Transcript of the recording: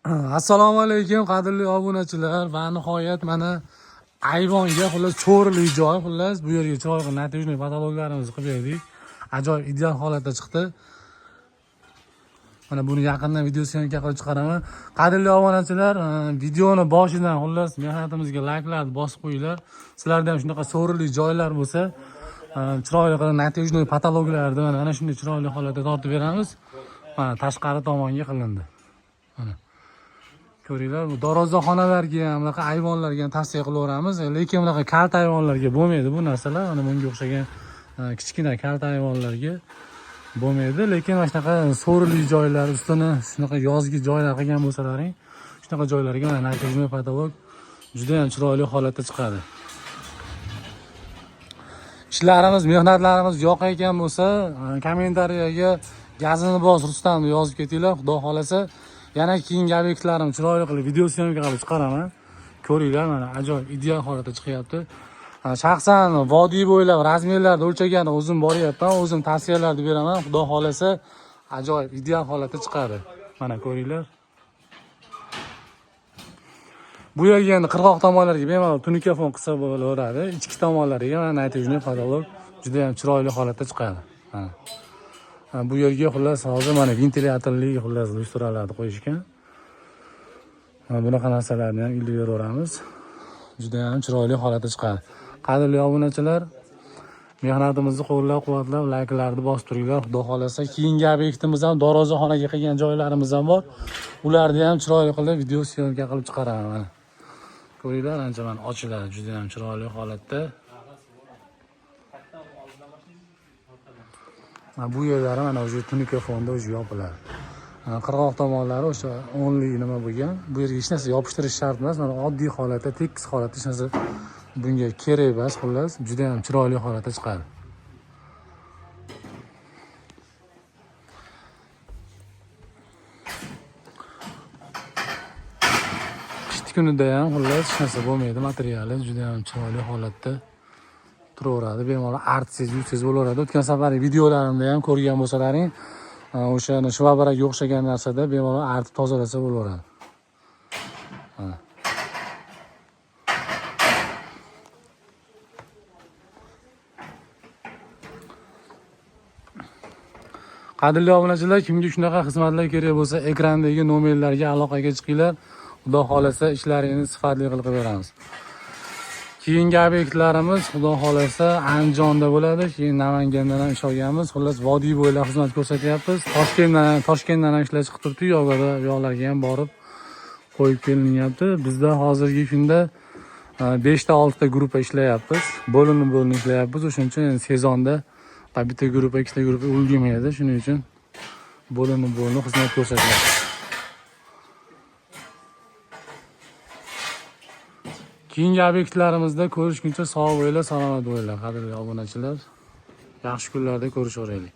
Assalomu alaykum qadrli obunachilar va nihoyat mana ayvonga xullas cho'rili joy xullas bu yerga chiroyli natijali patologlarimizni qilib berdik. Ajoyib ideal holatda chiqdi. Mana buni yaqindan video syomka qilib chiqaraman. Qadrli obunachilar, videoni boshidan xullas mehnatimizga layklarni bosib qo'yinglar. Sizlarda ham shunaqa so'rili joylar bo'lsa, chiroyli qilib natijali patologlarni mana shunday chiroyli holatda tortib beramiz. Mana tashqari tomonga qilindi. Mana ko'ringlar, bu darvozaxonalarga ham, bunaqa ayvonlarga ham tavsiya qilaveramiz. Lekin bunaqa kalta ayvonlarga bo'lmaydi bu narsalar. Mana bunga o'xshagan kichkina kalta ayvonlarga bo'lmaydi. Lekin mana shunaqa so'rili joylar, ustini shunaqa yozgi joylar qilgan bo'lsalaring, shunaqa joylarga mana natijali patolog juda ham chiroyli holatda chiqadi. Ishlarimiz, mehnatlarimiz yoqayotgan bo'lsa, kommentariyaga gazini bos Rustamni yozib ketinglar. Xudo xolasa yana keyingi obyektlarim chiroyli qilib video syomka qilib chiqaraman. Ko'ringlar, mana ajoyib ideal holatda chiqyapti. Shaxsan vodiy bo'ylab razmerlarni o'lchagani o'zim boryapman, o'zim tavsiyalarni beraman. Xudo xolasa ajoyib ideal holatda chiqadi. Mana ko'ringlar. Bu yerga endi qirg'oq tomonlarga bemalol tunikafon qilsa bo'laveradi. Ichki tomonlariga mana natijali patolog juda ham chiroyli holatda chiqadi. Mana. Bu yerga xullas hozir mana ventilyatorli xullas lustralarni qo'yishgan. Mana bunaqa narsalarni ham ilib beraveramiz. Juda ham chiroyli holatda chiqadi. Qadrli obunachilar, mehnatimizni qo'llab-quvvatlab, layklarni bosib turinglar. Xudo xolasa keyingi obyektimiz ham darvozaxonaga qilgan joylarimiz ham bor. Ularni ham chiroyli qilib video syomka qilib chiqaraman mana. Ko'ringlar, ancha mana ochiladi, juda ham chiroyli holatda. Bu yerlari mana o'sha tunika fonda o'sha yopiladi. Qirg'oq tomonlari o'sha onli nima bo'lgan. Bu yerga hech narsa yopishtirish shart emas. Mana oddiy holatda, tekis holatda hech narsa bunga kerak emas, xullas, juda ham chiroyli holatda chiqadi. Qish kunida ham xullas hech narsa bo'lmaydi, materiali juda ham chiroyli holatda turaveradi. Bemalol artsiz, yuzsiz bo'laveradi. O'tgan safar videolarimda ham ko'rgan bo'lsalaring, o'sha shvabaraga o'xshagan narsada bemalol artib tozalasa bo'laveradi. Mana. Qadrli obunachilar, kimga shunaqa xizmatlar kerak bo'lsa, ekrandagi nomerlarga aloqaga chiqinglar. Xudo xolasa ishlaringizni sifatli qilib beramiz. Keyingi obyektlarimiz xudo xolasa Andijonda bo'ladi, keyin Namangandan ham ish olganmiz. Xullas vodiy bo'ylab xizmat ko'rsatyapmiz. Toshkentdan ham ishlar chiqib turibdi, yo'llarga ham borib qo'yib kelinyapti. Bizda hozirgi kunda 5 ta 6 ta gruppa ishlayapmiz. Bo'linib ishlayapmiz. O'shuning uchun sezonda bitta gruppa, ikkita gruppa ulgurmaydi. Shuning uchun bo'linib xizmat ko'rsatyapmiz. Keyingi obyektlarimizda ko'rishguncha sog' bo'linglar, salomat bo'linglar, qadrli obunachilar. Yaxshi kunlarda ko'rishaveraylik.